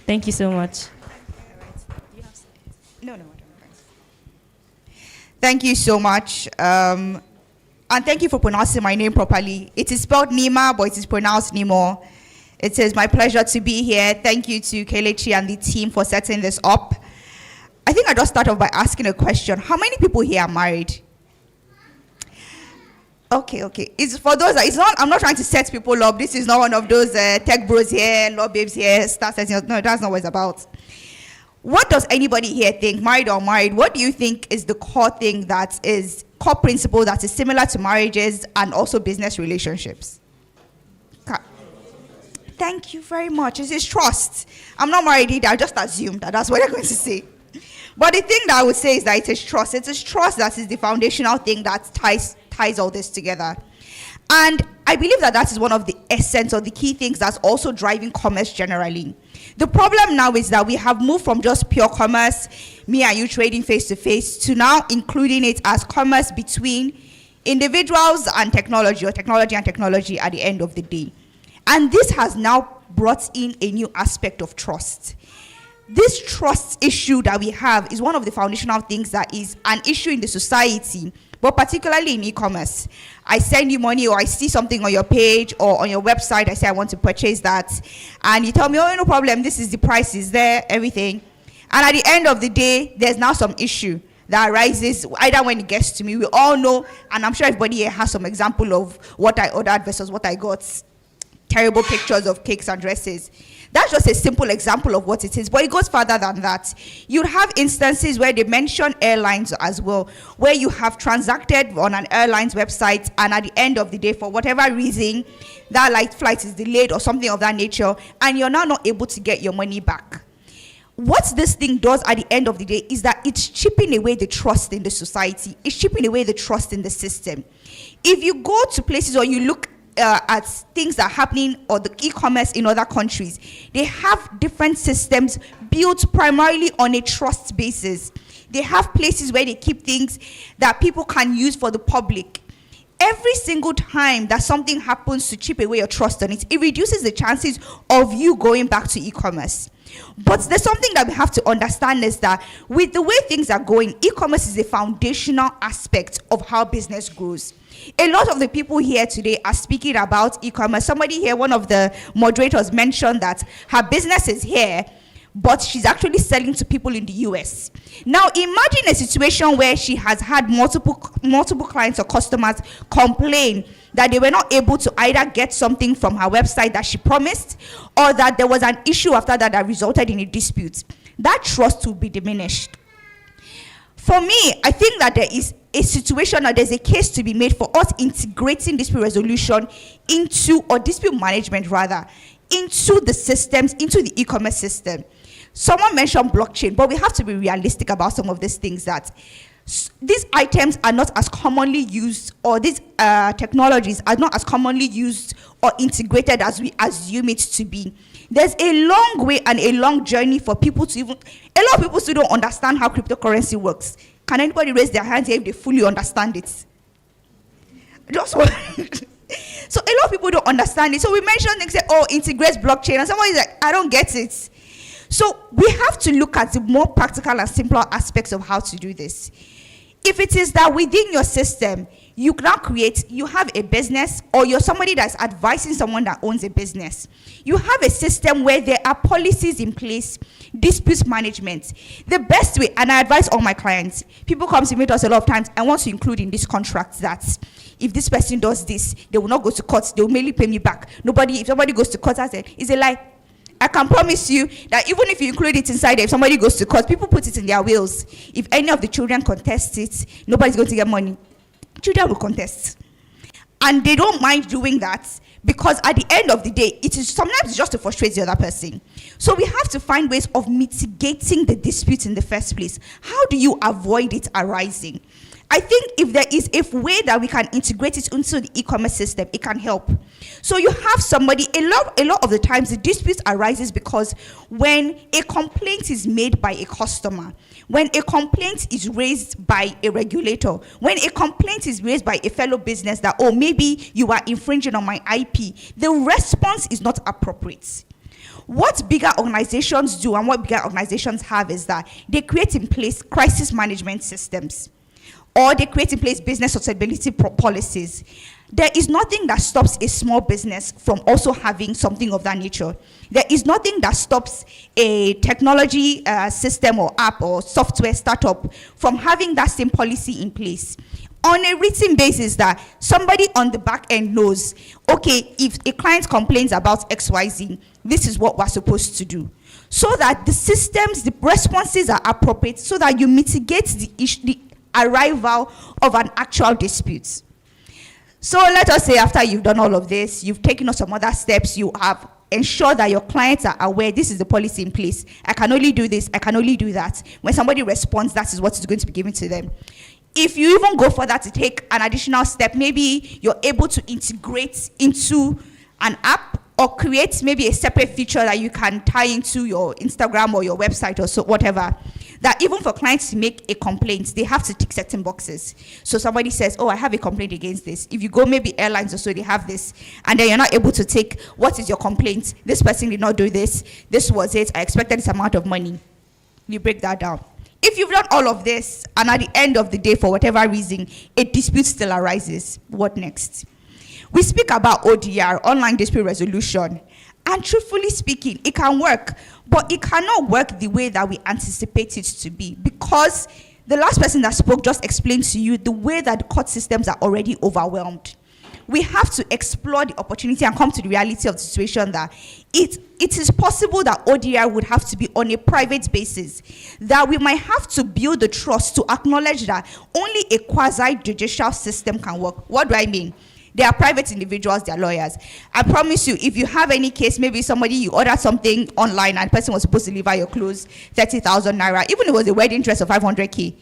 Thank you so much. No, I don't. Thank you so much. And thank you for pronouncing my name properly. It is spelled Nima, but it is pronounced Nimo. It is my pleasure to be here. Thank you to Kelechi and the team for setting this up. I think I just start off by asking a question. How many people here are married? Okay. It's for those that it's not. I'm not trying to set people up. This is not one of those tech bros here, law babes here, start setting up. No, that's not what it's about. What does anybody here think, married or married? What do you think is the core thing that is core principle that is similar to marriages and also business relationships? Thank you very much. It is trust. I'm not married either. I just assumed that that's what they're going to say. But the thing that I would say is that it is trust. It is trust that is the foundational thing that ties all this together. And I believe that that is one of the essence or the key things that's also driving commerce generally. The problem now is that we have moved from just pure commerce, me and you trading face to face, to now including it as commerce between individuals and technology, or technology and technology at the end of the day. And this has now brought in a new aspect of trust. This trust issue that we have is one of the foundational things that is an issue in the society, but particularly in e-commerce. I send you money, or I see something on your page or on your website. I say I want to purchase that, and you tell me, oh, no problem, this is the price, is there, everything. And at the end of the day, there's now some issue that arises either when it gets to me. We all know, and I'm sure everybody here has some example of what I ordered versus what I got. Terrible pictures of cakes and dresses. That's just a simple example of what it is, but it goes further than that. You'd have instances where they mention airlines as well, where you have transacted on an airline's website, and at the end of the day, for whatever reason, that flight is delayed or something of that nature, and you're now not able to get your money back. What this thing does at the end of the day is that it's chipping away the trust in the society. It's chipping away the trust in the system. If you go to places or you look at things that are happening or the e-commerce in other countries, they have different systems built primarily on a trust basis. They have places where they keep things that people can use for the public. Every single time that something happens to chip away your trust on it, it reduces the chances of you going back to e-commerce. But there's something that we have to understand is that with the way things are going, e-commerce is a foundational aspect of how business grows. A lot of the people here today are speaking about e-commerce. Somebody here, one of the moderators, mentioned that her business is here, but she's actually selling to people in the US. Now, imagine a situation where she has had multiple clients or customers complain that they were not able to either get something from her website that she promised, or that there was an issue after that resulted in a dispute. That trust will be diminished. For me, I think that there is a situation, or there's a case to be made for us integrating dispute resolution into, or dispute management rather, into the systems, into the e-commerce system. Someone mentioned blockchain, but we have to be realistic about some of these things, that these items are not as commonly used, or these technologies are not as commonly used or integrated as we assume it to be. There's a long way and a long journey for people to even, a lot of people still don't understand how cryptocurrency works. Can anybody raise their hands here if they fully understand it? Just one. So a lot of people don't understand it. So we mentioned things like, oh, integrates blockchain, and somebody's like, I don't get it. So we have to look at the more practical and simpler aspects of how to do this. If it is that within your system, you now you have a business, or you're somebody that's advising someone that owns a business, you have a system where there are policies in place, dispute management. The best way, and I advise all my clients, people come to meet us a lot of times and want to include in this contract that if this person does this, they will not go to court, they will merely pay me back. If somebody goes to court, I say, it's a lie. I can promise you that even if you include it inside, if somebody goes to court, people put it in their wills. If any of the children contest it, nobody's going to get money. Children will contest. And they don't mind doing that, because at the end of the day, sometimes it's just to frustrate the other person. So we have to find ways of mitigating the dispute in the first place. How do you avoid it arising? I think if there is a way that we can integrate it into the e-commerce system, it can help. So you have somebody, a lot of the times the dispute arises because when a complaint is made by a customer, when a complaint is raised by a regulator, when a complaint is raised by a fellow business that, oh, maybe you are infringing on my IP, the response is not appropriate. What bigger organizations do and what bigger organizations have is that they create in place crisis management systems, or they create in place business sustainability policies. There is nothing that stops a small business from also having something of that nature. There is nothing that stops a technology system or app or software startup from having that same policy in place on a written basis, that somebody on the back end knows, okay, if a client complains about XYZ, this is what we're supposed to do. So that the systems, the responses are appropriate, so that you mitigate the arrival of an actual dispute. So let us say after you've done all of this, you've taken some other steps, you have ensured that your clients are aware, this is the policy in place. I can only do this, I can only do that. When somebody responds, that is what is going to be given to them. If you even go further to take an additional step, maybe you're able to integrate into an app or create maybe a separate feature that you can tie into your Instagram or your website or so, whatever. That even for clients to make a complaint, they have to tick certain boxes. So somebody says, oh, I have a complaint against this. If you go maybe airlines or so, they have this. And then you're not able to take, what is your complaint? This person did not do this. This was it. I expected this amount of money. You break that down. If you've done all of this, and at the end of the day, for whatever reason, a dispute still arises, what next? We speak about ODR, online dispute resolution. And truthfully speaking, it can work, but it cannot work the way that we anticipate it to be, because the last person that spoke just explained to you the way that the court systems are already overwhelmed. We have to explore the opportunity and come to the reality of the situation that it is possible that ODR would have to be on a private basis, that we might have to build the trust to acknowledge that only a quasi-judicial system can work. What do I mean? They are private individuals, they are lawyers. I promise you, if you have any case, maybe somebody, you ordered something online and the person was supposed to deliver your clothes, 30,000 naira, even if it was a wedding dress of 500K.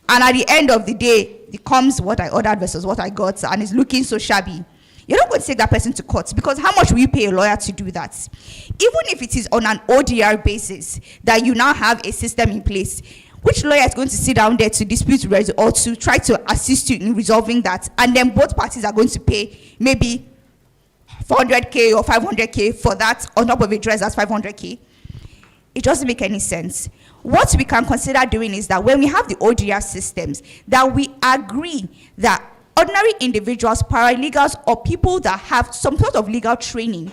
And at the end of the day, it comes what I ordered versus what I got, and it's looking so shabby. You're not going to take that person to court, because how much will you pay a lawyer to do that? Even if it is on an ODR basis, that you now have a system in place, which lawyer is going to sit down there to dispute or to try to assist you in resolving that? And then both parties are going to pay maybe 400K or 500K for that, on top of a dress that's 500K. It doesn't make any sense. What we can consider doing is that when we have the ODR systems, that we agree that ordinary individuals, paralegals, or people that have some sort of legal training,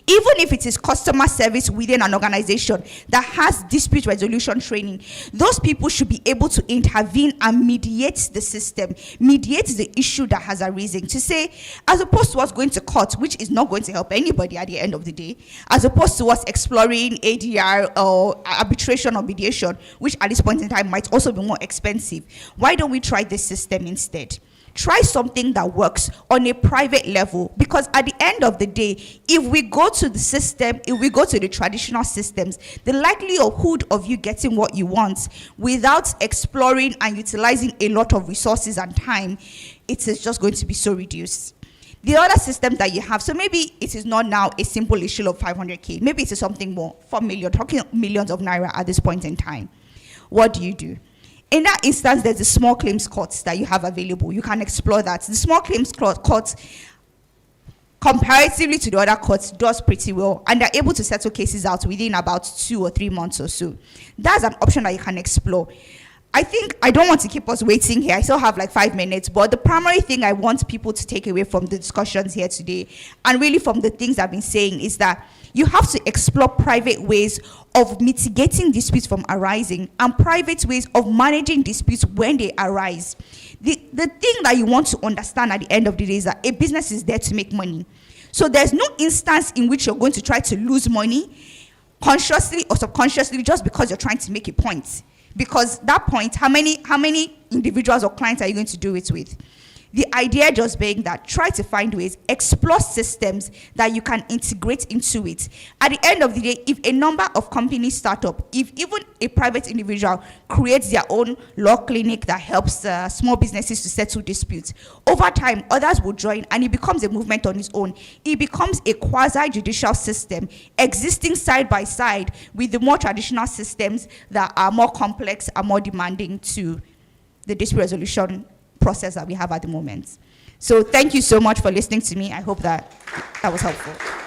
even if it is customer service within an organization that has dispute resolution training, those people should be able to intervene and mediate the system, mediate the issue that has arisen. To say, as opposed to us going to court, which is not going to help anybody at the end of the day, as opposed to us exploring ADR or arbitration or mediation, which at this point in time might also be more expensive, why don't we try this system instead? Try something that works on a private level, because at the end of the day, if we go to the system, if we go to the traditional systems, the likelihood of you getting what you want without exploring and utilizing a lot of resources and time, it is just going to be so reduced. The other systems that you have, so maybe it is not now a simple issue of 500K, maybe it is something more, 4 million, talking millions of naira at this point in time. What do you do? In that instance, there's the small claims courts that you have available. You can explore that. The small claims court, comparatively to the other courts, does pretty well, and they're able to settle cases out within about 2 or 3 months or so. That's an option that you can explore. I don't want to keep us waiting here. I still have like 5 minutes, but the primary thing I want people to take away from the discussions here today, and really from the things I've been saying, is that you have to explore private ways of mitigating disputes from arising, and private ways of managing disputes when they arise. The thing that you want to understand at the end of the day is that a business is there to make money. So there's no instance in which you're going to try to lose money consciously or subconsciously just because you're trying to make a point. Because that point, how many individuals or clients are you going to do it with? The idea just being that try to find ways, explore systems that you can integrate into it. At the end of the day, if a number of companies start up, if even a private individual creates their own law clinic that helps small businesses to settle disputes, over time, others will join, and it becomes a movement on its own. It becomes a quasi-judicial system existing side by side with the more traditional systems that are more complex and more demanding to the dispute resolution process that we have at the moment. So thank you so much for listening to me. I hope that was helpful.